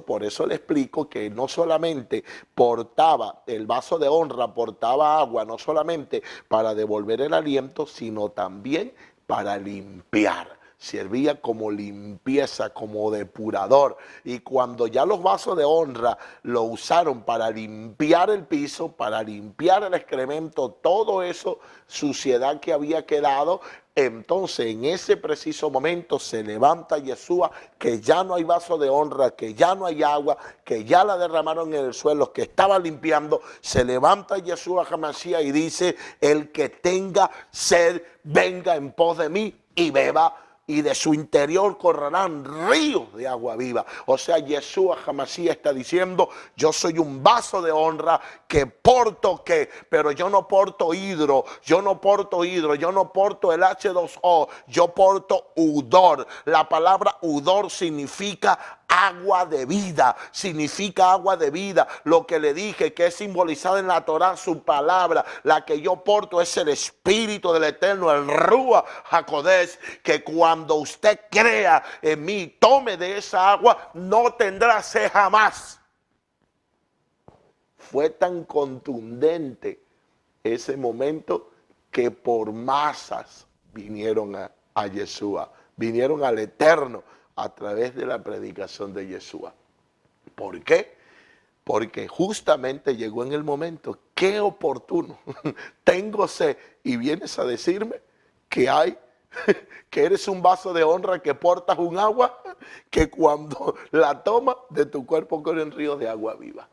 Por eso le explico que no solamente portaba, el vaso de honra portaba agua, no solamente para devolver el aliento, sino también para limpiar. Servía como limpieza, como depurador. Y cuando ya los vasos de honra lo usaron para limpiar el piso, para limpiar el excremento, todo eso, suciedad que había quedado, entonces en ese preciso momento se levanta Yeshua, que ya no hay vaso de honra, que ya no hay agua, que ya la derramaron en el suelo, que estaba limpiando. Se levanta Yeshua HaMashiach y dice: el que tenga sed, venga en pos de mí y beba, y de su interior correrán ríos de agua viva. O sea, Yeshua HaMashiach está diciendo: yo soy un vaso de honra que porto pero yo no porto hidro, yo no porto el H2O, yo porto udor. La palabra udor significa agua de vida, significa agua de vida. Lo que le dije, que es simbolizada en la Torah, su palabra, la que yo porto es el Espíritu del Eterno, el Ruach HaKodesh, que cuando usted crea en mí, tome de esa agua, no tendrá sed jamás. Fue tan contundente ese momento que por masas vinieron a Yeshua, vinieron al Eterno a través de la predicación de Yeshua. ¿Por qué? Porque justamente llegó en el momento, qué oportuno, tengo sed y vienes a decirme que eres un vaso de honra, que portas un agua, que cuando la tomas de tu cuerpo corren ríos de agua viva.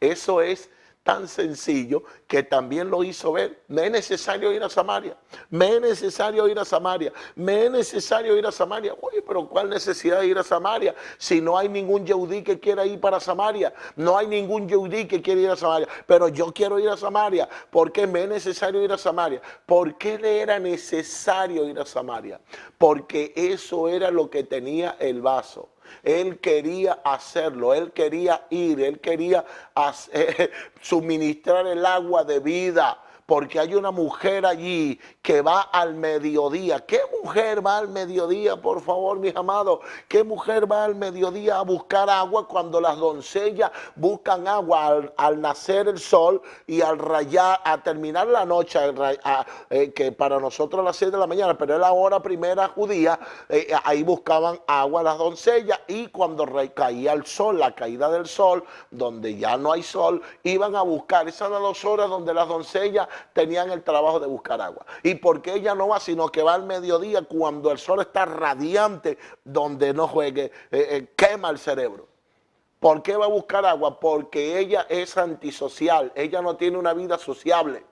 Eso es tan sencillo que también lo hizo ver. Me es necesario ir a Samaria, me es necesario ir a Samaria, me es necesario ir a Samaria. Oye, pero ¿cuál necesidad de ir a Samaria si no hay ningún yehudí que quiera ir para Samaria? No hay ningún yehudí que quiera ir a Samaria, pero yo quiero ir a Samaria. ¿Por qué me es necesario ir a Samaria? ¿Por qué le era necesario ir a Samaria? Porque eso era lo que tenía el vaso. Él quería hacerlo, él quería ir, él quería suministrar el agua de vida, porque hay una mujer allí que va al mediodía. ¿Qué mujer va al mediodía, por favor, mis amados? ¿Qué mujer va al mediodía a buscar agua cuando las doncellas buscan agua al nacer el sol y al rayar, a terminar la noche, que para nosotros a las 6 de la mañana, pero es la hora primera judía, ahí buscaban agua las doncellas, y cuando caía el sol, la caída del sol, donde ya no hay sol, iban a buscar. Esas eran las 2 horas donde las doncellas tenían el trabajo de buscar agua. ¿Y por qué ella no va, sino que va al mediodía cuando el sol está radiante, donde no juegue, quema el cerebro? ¿Por qué va a buscar agua? Porque ella es antisocial, ella no tiene una vida sociable,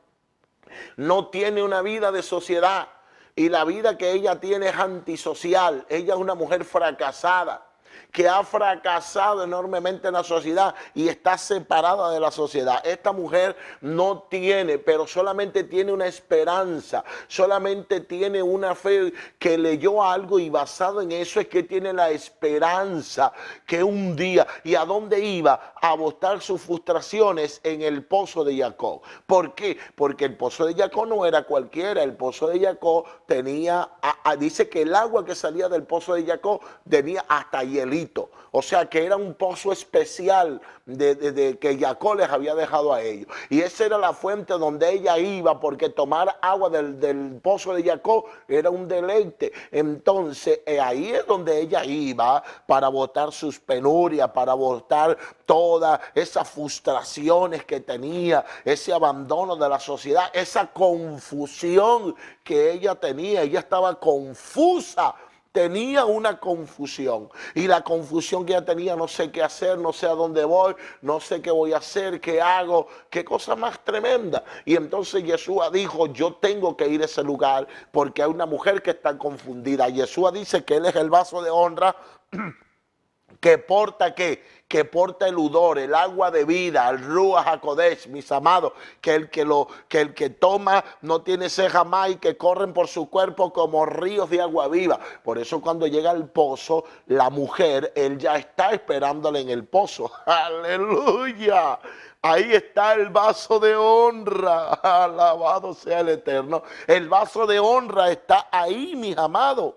no tiene una vida de sociedad, y la vida que ella tiene es antisocial. Ella es una mujer fracasada, que ha fracasado enormemente en la sociedad y está separada de la sociedad. Esta mujer no tiene, pero solamente tiene una esperanza, solamente tiene una fe, que leyó algo y basado en eso es que tiene la esperanza que un día. ¿Y a dónde iba? A botar sus frustraciones en el pozo de Jacob. ¿Por qué? Porque el pozo de Jacob no era cualquiera. El pozo de Jacob tenía, dice que el agua que salía del pozo de Jacob tenía hasta allá hielito. O sea que era un pozo especial de que Jacob les había dejado a ellos. Y esa era la fuente donde ella iba, porque tomar agua del pozo de Jacob era un deleite. Entonces ahí es donde ella iba para botar sus penurias, para botar todas esas frustraciones que tenía, ese abandono de la sociedad, esa confusión que ella tenía. Ella estaba confusa. Tenía una confusión, y la confusión que ella tenía, no sé qué hacer, no sé a dónde voy, no sé qué voy a hacer, qué hago, qué cosa más tremenda. Y entonces Yeshua dijo, yo tengo que ir a ese lugar porque hay una mujer que está confundida. Yeshua dice que él es el vaso de honra que porta ¿qué? Que porta el udor, el agua de vida, el Ruach HaKodesh, mis amados, que el que toma no tiene sed jamás y que corren por su cuerpo como ríos de agua viva. Por eso cuando llega al pozo, la mujer, él ya está esperándole en el pozo. ¡Aleluya! Ahí está el vaso de honra. Alabado sea el Eterno. El vaso de honra está ahí, mis amados.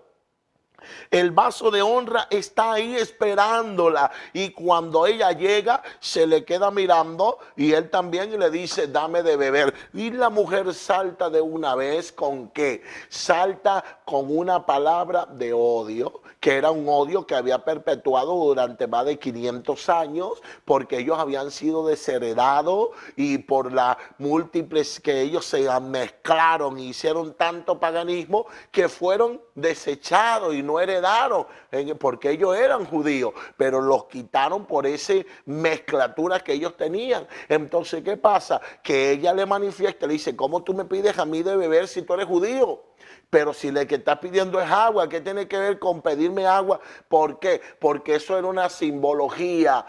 El vaso de honra está ahí esperándola, y cuando ella llega se le queda mirando y él también, y le dice, dame de beber. Y la mujer salta de una vez. ¿Con qué? Salta con una palabra de odio, que era un odio que había perpetuado durante más de 500 años, porque ellos habían sido desheredados y por las múltiples que ellos se mezclaron y hicieron tanto paganismo que fueron desechados y no heredaron, porque ellos eran judíos, pero los quitaron por esa mezclatura que ellos tenían. Entonces, ¿qué pasa? Que ella le manifiesta, le dice, ¿cómo tú me pides a mí de beber si tú eres judío? Pero si le que estás pidiendo es agua, ¿qué tiene que ver con pedirme agua? ¿Por qué? Porque eso era una simbología.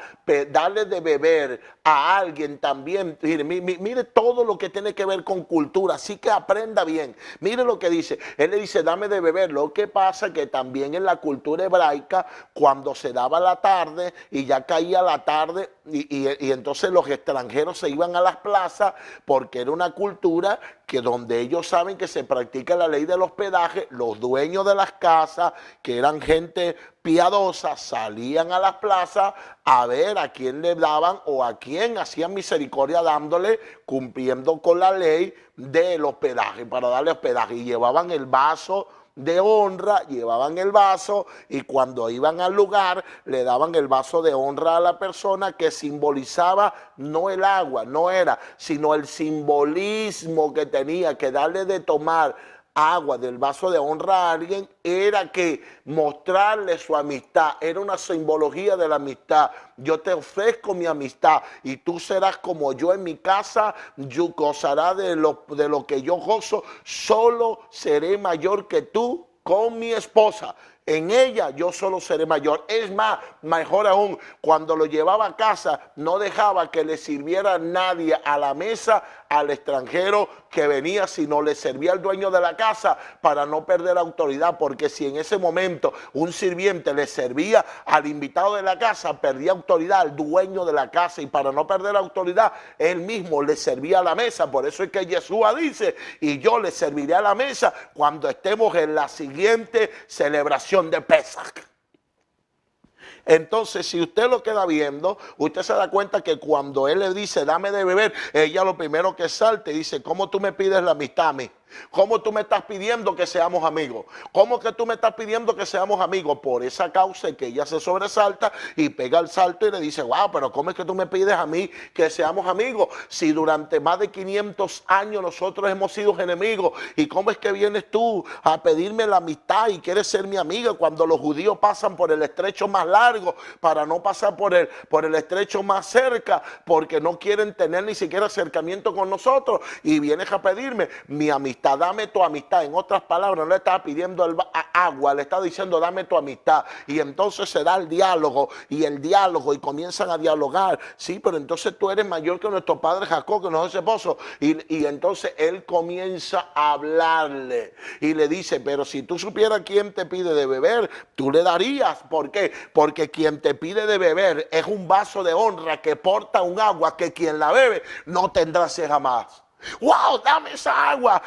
Darle de beber a alguien también. Mire todo lo que tiene que ver con cultura. Así que aprenda bien. Mire lo que dice. Él le dice, dame de beber. Lo que pasa que también en la cultura hebraica, cuando se daba la tarde y ya caía la tarde, y entonces los extranjeros se iban a las plazas, porque era una cultura que donde ellos saben que se practica la ley del hospedaje, los dueños de las casas, que eran gente piadosa, salían a las plazas a ver a quién le daban o a quién hacían misericordia dándole, cumpliendo con la ley del hospedaje, para darle hospedaje, y llevaban el vaso de honra, llevaban el vaso, y cuando iban al lugar le daban el vaso de honra a la persona, que simbolizaba no el agua, no era, sino el simbolismo que tenía que darle de tomar agua del vaso de honra a alguien, era que mostrarle su amistad, era una simbología de la amistad. Yo te ofrezco mi amistad y tú serás como yo en mi casa, yo gozarás de lo que yo gozo, solo seré mayor que tú con mi esposa. En ella yo solo seré mayor. Es más, mejor aún, cuando lo llevaba a casa, no dejaba que le sirviera nadie a la mesa al extranjero que venía, sino le servía al dueño de la casa, para no perder autoridad, porque si en ese momento un sirviente le servía al invitado de la casa, perdía autoridad al dueño de la casa, y para no perder autoridad, él mismo le servía a la mesa. Por eso es que Yeshua dice, y yo le serviré a la mesa cuando estemos en la siguiente celebración de Pesach. Entonces, si usted lo queda viendo, usted se da cuenta que cuando él le dice, dame de beber, ella lo primero que salta y dice, ¿cómo tú me pides la amistad a mí? ¿Cómo tú me estás pidiendo que seamos amigos? ¿Cómo que tú me estás pidiendo que seamos amigos? Por esa causa es que ella se sobresalta y pega el salto y le dice, wow, pero ¿cómo es que tú me pides a mí que seamos amigos? Si durante más de 500 años nosotros hemos sido enemigos, ¿y cómo es que vienes tú a pedirme la amistad y quieres ser mi amiga cuando los judíos pasan por el estrecho más largo para no pasar por el estrecho más cerca, porque no quieren tener ni siquiera acercamiento con nosotros, y vienes a pedirme mi amistad? Dame tu amistad. En otras palabras, no le estaba pidiendo agua, le estaba diciendo dame tu amistad. Y entonces se da el diálogo y comienzan a dialogar. Sí, pero entonces tú eres mayor que nuestro padre Jacob, que no es esposo. Y entonces él comienza a hablarle y le dice, pero si tú supieras quién te pide de beber, tú le darías. ¿Por qué? Porque quien te pide de beber es un vaso de honra que porta un agua que quien la bebe no tendrá sed jamás. Wow, dame esa agua,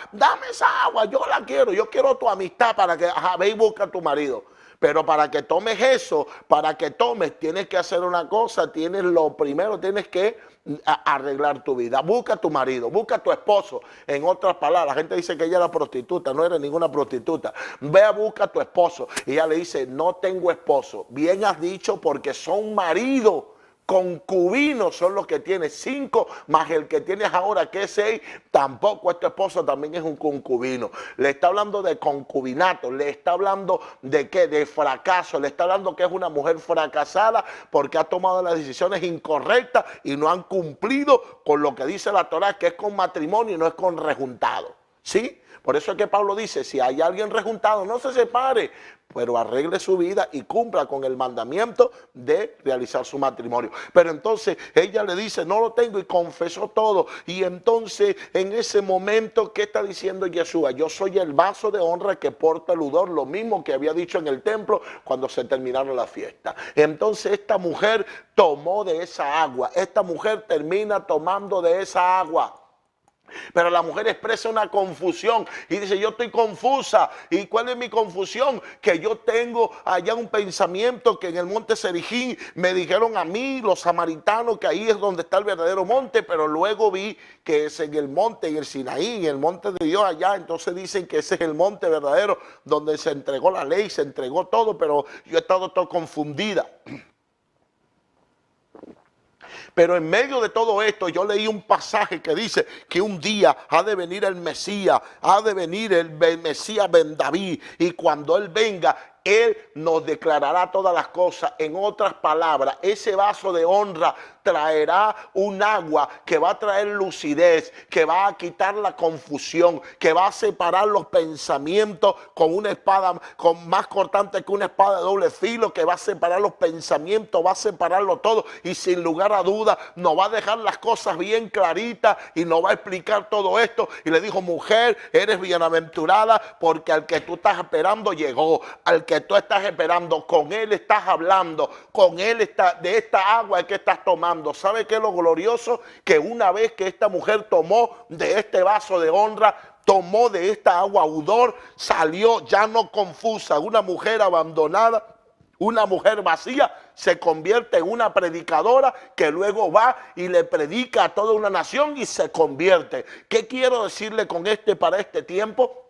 yo la quiero, yo quiero tu amistad para que ve y busca a tu marido. Pero para que tomes eso, para que tomes, tienes que hacer una cosa, lo primero, tienes que arreglar tu vida. Busca a tu marido, busca a tu esposo. En otras palabras, la gente dice que ella era prostituta, no era ninguna prostituta. Ve a buscar a tu esposo. Y ella le dice, no tengo esposo. Bien has dicho, porque son maridos. Concubinos son los que tienes, 5 más el que tienes ahora, que es 6. Tampoco este esposo también es un concubino. Le está hablando de concubinato, le está hablando de qué, de fracaso, le está hablando que es una mujer fracasada porque ha tomado las decisiones incorrectas y no han cumplido con lo que dice la Torá, que es con matrimonio y no es con rejuntado. ¿Sí? Por eso es que Pablo dice, si hay alguien rejuntado, no se separe, pero arregle su vida y cumpla con el mandamiento de realizar su matrimonio. Pero entonces ella le dice, no lo tengo, y confesó todo. Y entonces en ese momento, ¿qué está diciendo Yeshua? Yo soy el vaso de honra que porta el udor, lo mismo que había dicho en el templo cuando se terminaron la fiesta. Entonces esta mujer tomó de esa agua, esta mujer termina tomando de esa agua. Pero la mujer expresa una confusión y dice, yo estoy confusa. ¿Y cuál es mi confusión? Que yo tengo allá un pensamiento que en el monte Serijín me dijeron a mí, los samaritanos, que ahí es donde está el verdadero monte, pero luego vi que es en el monte, en el Sinaí, en el monte de Dios allá. Entonces dicen que ese es el monte verdadero donde se entregó la ley, se entregó todo, pero yo he estado todo confundida. Pero en medio de todo esto yo leí un pasaje que dice que un día ha de venir el Mesías, ha de venir el Mesías Ben David, y cuando Él venga, Él nos declarará todas las cosas. En otras palabras, ese vaso de honra traerá un agua que va a traer lucidez, que va a quitar la confusión, que va a separar los pensamientos con una espada más cortante que una espada de doble filo, que va a separar los pensamientos, va a separarlo todo, y sin lugar a duda nos va a dejar las cosas bien claritas y nos va a explicar todo esto. Y le dijo, mujer, eres bienaventurada porque al que tú estás esperando llegó, al que tú estás esperando, con Él estás hablando, con Él está, de esta agua es que estás tomando. ¿Sabe qué es lo glorioso? Que una vez que esta mujer tomó de este vaso de honra, tomó de esta agua udor, salió ya no confusa. Una mujer abandonada, una mujer vacía, se convierte en una predicadora que luego va y le predica a toda una nación y se convierte. ¿Qué quiero decirle con para este tiempo?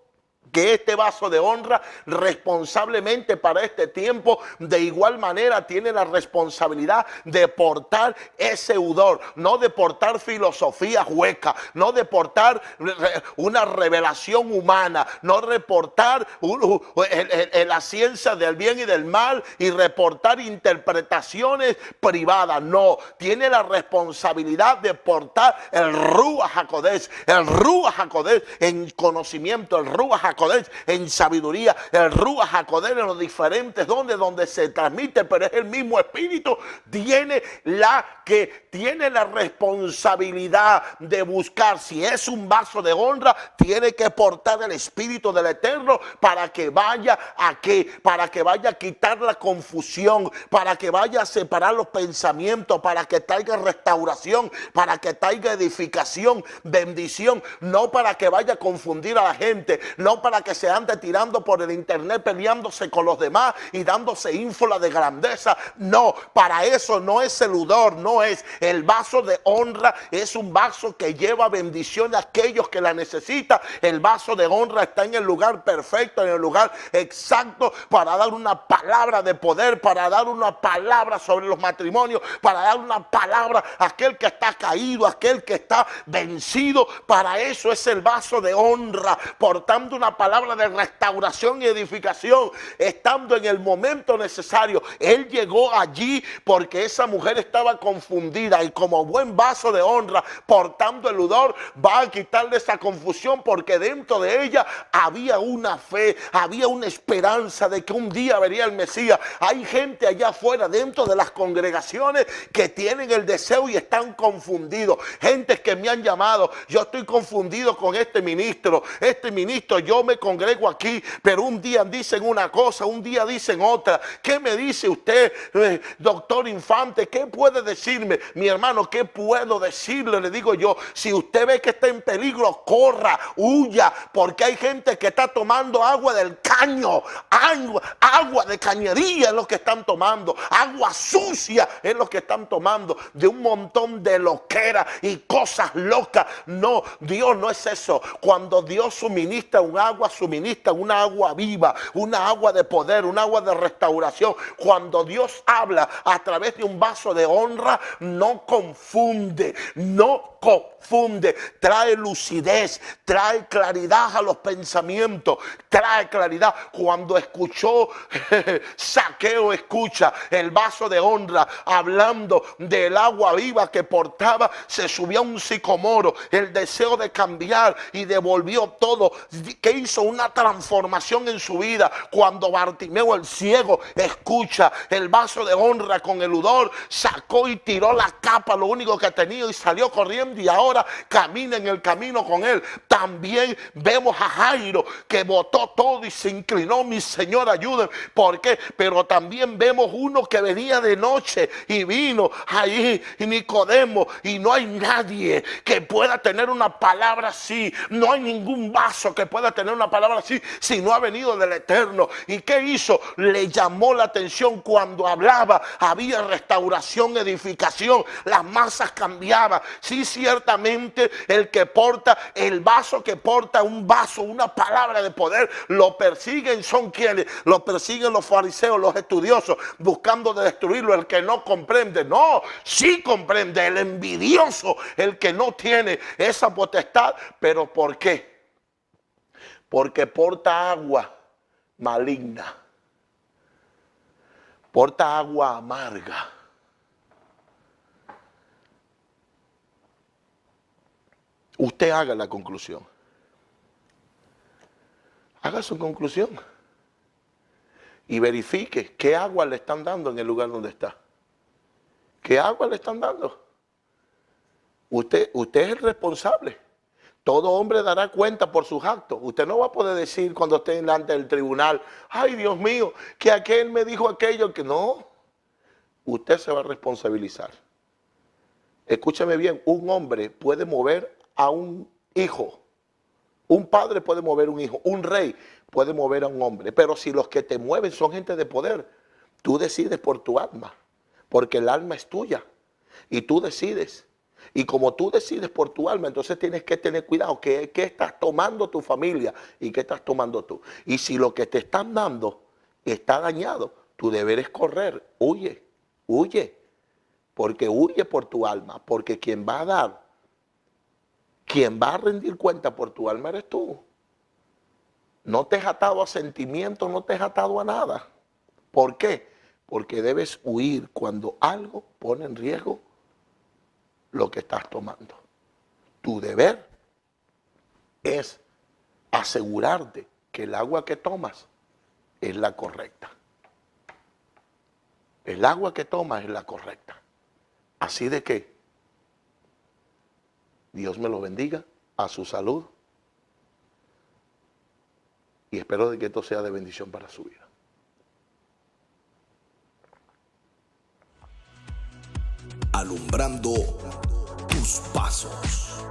Que este vaso de honra responsablemente para este tiempo de igual manera tiene la responsabilidad de portar ese udor, no de portar filosofía hueca, no de portar una revelación humana, no reportar la ciencia del bien y del mal y reportar interpretaciones privadas. No, tiene la responsabilidad de portar el Ruach HaKodesh, en conocimiento, el Ruach HaKodesh en sabiduría, el Ruach HaKodesh en los diferentes donde se transmite, pero es el mismo Espíritu. Tiene la responsabilidad de buscar. Si es un vaso de honra, tiene que portar el Espíritu del Eterno para que vaya para que vaya a quitar la confusión, para que vaya a separar los pensamientos, para que traiga restauración, para que traiga edificación, bendición, no para que vaya a confundir a la gente, no para que se ande tirando por el internet peleándose con los demás y dándose ínfola de grandeza. No, para eso no es el udor, no es el vaso de honra, es un vaso que lleva bendición a aquellos que la necesitan. El vaso de honra está en el lugar perfecto, en el lugar exacto para dar una palabra de poder, para dar una palabra sobre los matrimonios, para dar una palabra a aquel que está caído, a aquel que está vencido. Para eso es el vaso de honra, portando una palabra de restauración y edificación, estando en el momento necesario. Él llegó allí porque esa mujer estaba confundida, y como buen vaso de honra, portando el udor, va a quitarle esa confusión, porque dentro de ella había una fe, había una esperanza de que un día vería el Mesías. Hay gente allá afuera dentro de las congregaciones que tienen el deseo y están confundidos. Gente que me han llamado, yo estoy confundido con este ministro, yo me congrego aquí, pero un día dicen una cosa, un día dicen otra. ¿Qué me dice usted, doctor Infante? ¿Qué puede decirme? Mi hermano, ¿qué puedo decirle? Le digo yo, si usted ve que está en peligro, corra, huya, porque hay gente que está tomando agua del caño, agua de cañería es lo que están tomando, agua sucia es lo que están tomando, de un montón de loquera y cosas locas. No, Dios no es eso. Cuando Dios suministra un agua, suministra una agua viva, una agua de poder, un agua de restauración. Cuando Dios habla a través de un vaso de honra, no confunde, no confunde, trae lucidez, trae claridad a los pensamientos, trae claridad. Cuando escuchó Zaqueo, escucha el vaso de honra hablando del agua viva que portaba, se subió a un sicomoro, el deseo de cambiar, y devolvió todo, que hizo una transformación en su vida. Cuando Bartimeo el ciego escucha el vaso de honra con el udor, sacó y tiró la capa, lo único que tenía, y salió corriendo, y ahora camina en el camino con él. También vemos a Jairo, que botó todo y se inclinó. Mi Señor, ayúdenme. ¿Por qué? Pero también vemos uno que venía de noche y vino ahí, y Nicodemo, y no hay nadie que pueda tener una palabra así. No hay ningún vaso que pueda tener una palabra así si no ha venido del Eterno. ¿Y qué hizo? Le llamó la atención cuando hablaba. Había restauración, edificación, las masas cambiaban. Sí, ciertamente el que porta el vaso, que porta un vaso, una palabra de poder, lo persiguen. ¿Son quienes? Lo persiguen los fariseos, los estudiosos, buscando de destruirlo. El que no comprende, no, sí comprende, el envidioso, el que no tiene esa potestad. ¿Pero por qué? Porque porta agua maligna, porta agua amarga. Usted haga la conclusión. Haga su conclusión. Y verifique qué agua le están dando en el lugar donde está. ¿Qué agua le están dando? Usted es el responsable. Todo hombre dará cuenta por sus actos. Usted no va a poder decir cuando esté delante del tribunal, ay, Dios mío, que aquel me dijo aquello, que no. Usted se va a responsabilizar. Escúchame bien, un hombre puede mover a un hijo. Un padre puede mover a un hijo. Un rey puede mover a un hombre. Pero si los que te mueven son gente de poder, tú decides por tu alma. Porque el alma es tuya. Y tú decides. Y como tú decides por tu alma, entonces tienes que tener cuidado. ¿Qué estás tomando tu familia y qué estás tomando tú? Y si lo que te están dando está dañado, tu deber es correr. Huye, huye. Porque huye por tu alma. Porque quien va a dar, quien va a rendir cuenta por tu alma eres tú. No te has atado a sentimientos, no te has atado a nada. ¿Por qué? Porque debes huir cuando algo pone en riesgo lo que estás tomando. Tu deber es asegurarte que el agua que tomas es la correcta. El agua que tomas es la correcta. Así de que Dios me lo bendiga, a su salud, y espero de que esto sea de bendición para su vida. Alumbrando tus pasos.